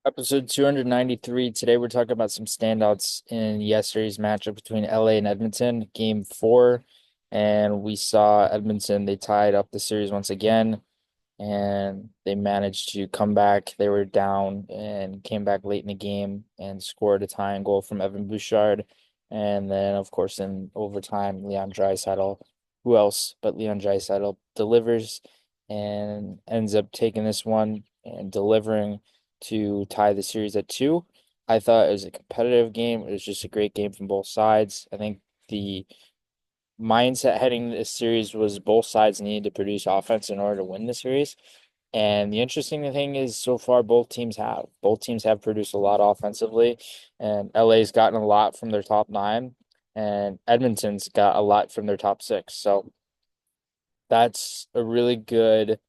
Episode 293. Today we're talking about some standouts in yesterday's matchup between LA and Edmonton, game four. And we saw Edmonton, they tied up the series once again, and they managed to come back. They were down and came back late in the game and scored a tying goal from Evan Bouchard. And then, of course, in overtime, Leon Draisaitl, who else but Leon Draisaitl delivers and ends up taking this one and delivering to tie the series at two. I thought it was a competitive game. It was just a great game from both sides. I think the mindset heading this series was both sides needed to produce offense in order to win the series. And the interesting thing is, so far, both teams have. Both teams have produced a lot offensively, and LA's gotten a lot from their top nine, and Edmonton's got a lot from their top six. So that's a really good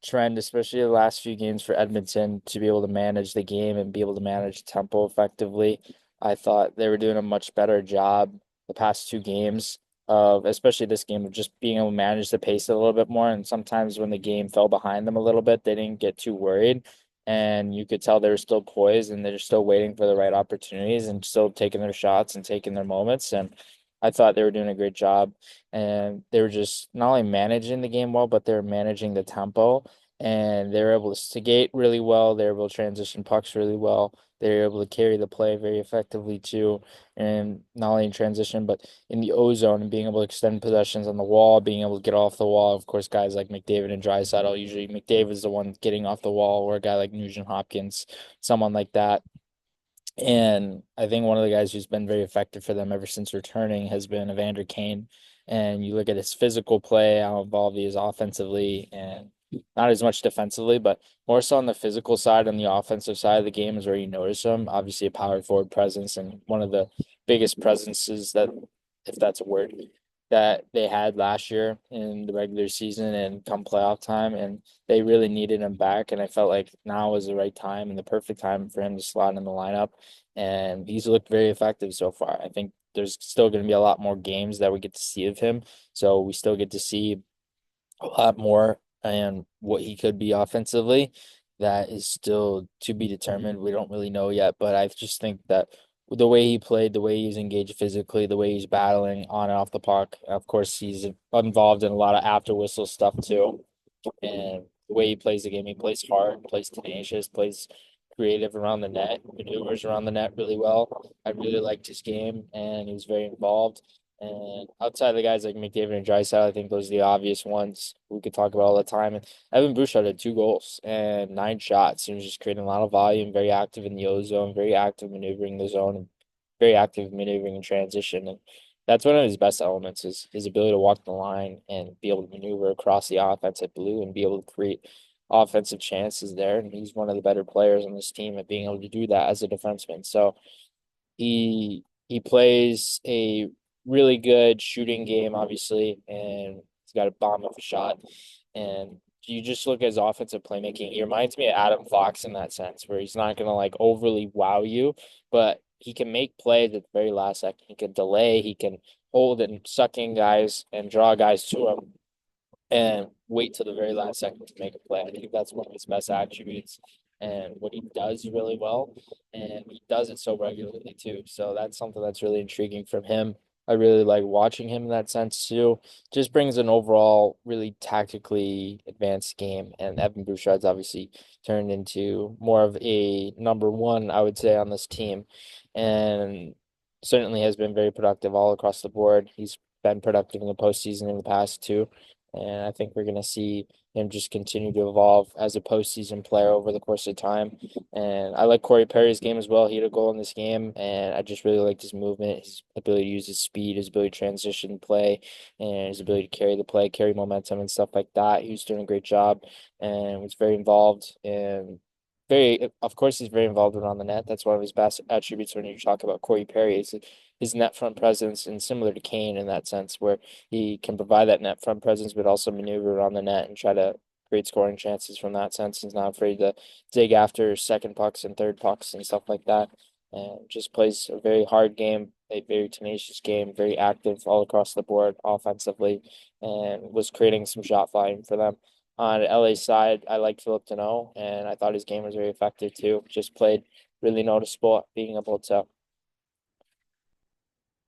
trend, especially the last few games for Edmonton, to be able to manage the game and be able to manage tempo effectively. I thought they were doing a much better job the past two games of, especially this game, of just being able to manage the pace a little bit more. And sometimes when the game fell behind them a little bit, they didn't get too worried. And you could tell they were still poised and they're still waiting for the right opportunities and still taking their shots and taking their moments. And I thought they were doing a great job. And they were just not only managing the game well, but they were managing the tempo, and they were able to skate really well. They were able to transition pucks really well. They were able to carry the play very effectively too, and not only in transition but in the O zone and being able to extend possessions on the wall, being able to get off the wall. Of course, guys like McDavid and Draisaitl, usually McDavid is the one getting off the wall, or a guy like Nugent Hopkins, someone like that. And I think one of the guys who's been very effective for them ever since returning has been Evander Kane. And you look at his physical play, how involved he is offensively, and not as much defensively, but more so on the physical side and the offensive side of the game is where you notice him. Obviously, a power forward presence and one of the biggest presences that, if that's a word, that they had last year in the regular season and come playoff time. And they really needed him back. And I felt like now was the right time and the perfect time for him to slot in the lineup. And he's looked very effective so far. I think there's still going to be a lot more games that we get to see of him. So we still get to see a lot more and what he could be offensively. That is still to be determined. We don't really know yet, but I just think that the way he played, the way he's engaged physically, the way he's battling on and off the puck. Of course, he's involved in a lot of after whistle stuff too. And the way he plays the game, he plays hard, plays tenacious, plays creative around the net, maneuvers around the net really well. I really liked his game, and he was very involved. And outside the guys like McDavid and Draisaitl, I think those are the obvious ones we could talk about all the time. And Evan Bouchard had two goals and nine shots. He was just creating a lot of volume, very active in the O zone, very active maneuvering the zone, and very active maneuvering in transition. And that's one of his best elements is his ability to walk the line and be able to maneuver across the offense at blue and be able to create offensive chances there. And he's one of the better players on this team at being able to do that as a defenseman. So he plays a really good shooting game, obviously, and he's got a bomb of a shot. And you just look at his offensive playmaking. He reminds me of Adam Fox in that sense, where he's not gonna like overly wow you, but he can make plays at the very last second. He can delay, he can hold and suck in guys and draw guys to him and wait till the very last second to make a play. I think that's one of his best attributes and what he does really well. And he does it so regularly too. So that's something that's really intriguing from him. I really like watching him in that sense too. Just brings an overall really tactically advanced game. And Evan Bouchard's obviously turned into more of a number one, I would say, on this team. And certainly has been very productive all across the board. He's been productive in the postseason in the past too. And I think we're going to see him just continue to evolve as a postseason player over the course of time. And I like Corey Perry's game as well. He had a goal in this game, and I just really liked his movement, his ability to use his speed, his ability to transition play, and his ability to carry the play, carry momentum, and stuff like that. He was doing a great job and was very involved and very, of course, he's very involved around the net. That's one of his best attributes when you talk about Corey Perry is his net front presence, and similar to Kane in that sense, where he can provide that net front presence, but also maneuver around the net and try to create scoring chances from that sense. He's not afraid to dig after second pucks and third pucks and stuff like that. And just plays a very hard game, a very tenacious game, very active all across the board offensively, and was creating some shot volume for them. On LA side, I liked Philip Deneau, and I thought his game was very effective too. Just played really noticeable at being able to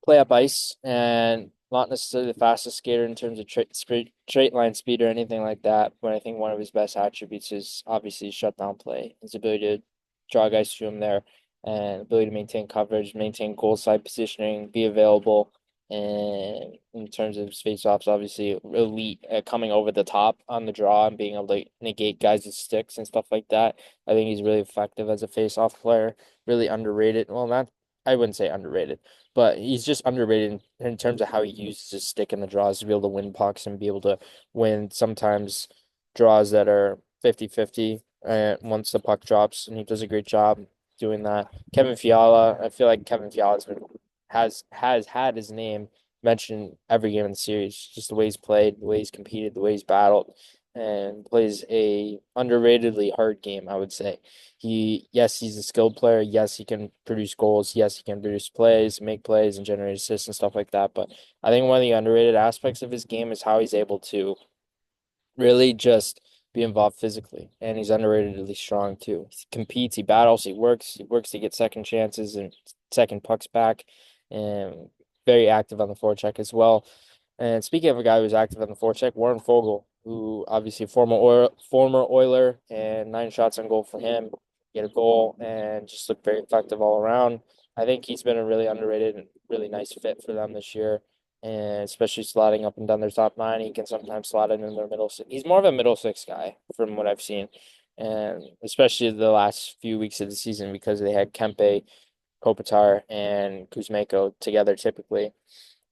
play up ice and not necessarily the fastest skater in terms of straight line speed or anything like that. But I think one of his best attributes is obviously shutdown play, his ability to draw guys to him there, and ability to maintain coverage, maintain goal side positioning, be available. And in terms of his face-offs, obviously elite at coming over the top on the draw and being able to negate guys' sticks and stuff like that. I think he's really effective as a face-off player, really underrated. Well, not I wouldn't say underrated, but he's just underrated in terms of how he uses his stick in the draws to be able to win pucks and be able to win sometimes draws that are 50-50 once the puck drops, and he does a great job doing that. Kevin Fiala, I feel like Kevin Fiala's been has had his name mentioned every game in the series, just the way he's played, the way he's competed, the way he's battled, and plays a underratedly hard game, I would say. Yes, he's a skilled player. Yes, he can produce goals. Yes, he can produce plays, make plays, and generate assists and stuff like that. But I think one of the underrated aspects of his game is how he's able to really just be involved physically. And he's underratedly strong too. He competes, he battles, he works to get second chances and second pucks back, and very active on the forecheck as well. And speaking of a guy who's active on the forecheck, Warren Fogle, who obviously former Oiler, and 9 shots on goal for him. Get a goal and just look very effective all around. I think he's been a really underrated and really nice fit for them this year, and especially sliding up and down their top nine, he can sometimes slide it in their middle six. He's more of a middle six guy from what I've seen, and especially the last few weeks of the season because they had Kempe, Kopitar, and Kuzmenko together typically.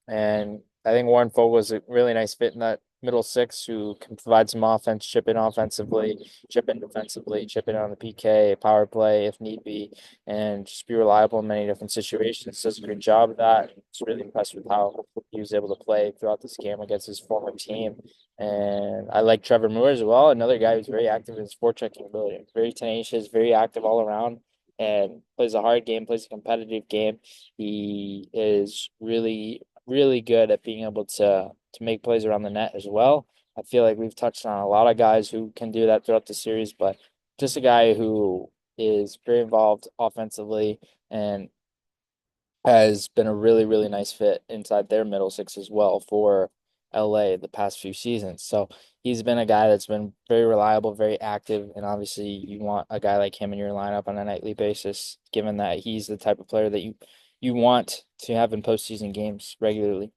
And I think Warren Fogle was a really nice fit in that middle six who can provide some offense, chip in offensively, chip in defensively, chip in on the PK, power play if need be, and just be reliable in many different situations. Does a great job of that. It's really impressed with how he was able to play throughout this game against his former team. And I like Trevor Moore as well, another guy who's very active in his forechecking ability, very tenacious, very active all around, and plays a hard game, plays a competitive game. He is really good at being able to make plays around the net as well. I feel like we've touched on a lot of guys who can do that throughout the series, but just a guy who is very involved offensively and has been a really nice fit inside their middle six as well for LA the past few seasons. So he's been a guy that's been very reliable, very active, and obviously you want a guy like him in your lineup on a nightly basis, given that he's the type of player that you want to have in postseason games regularly.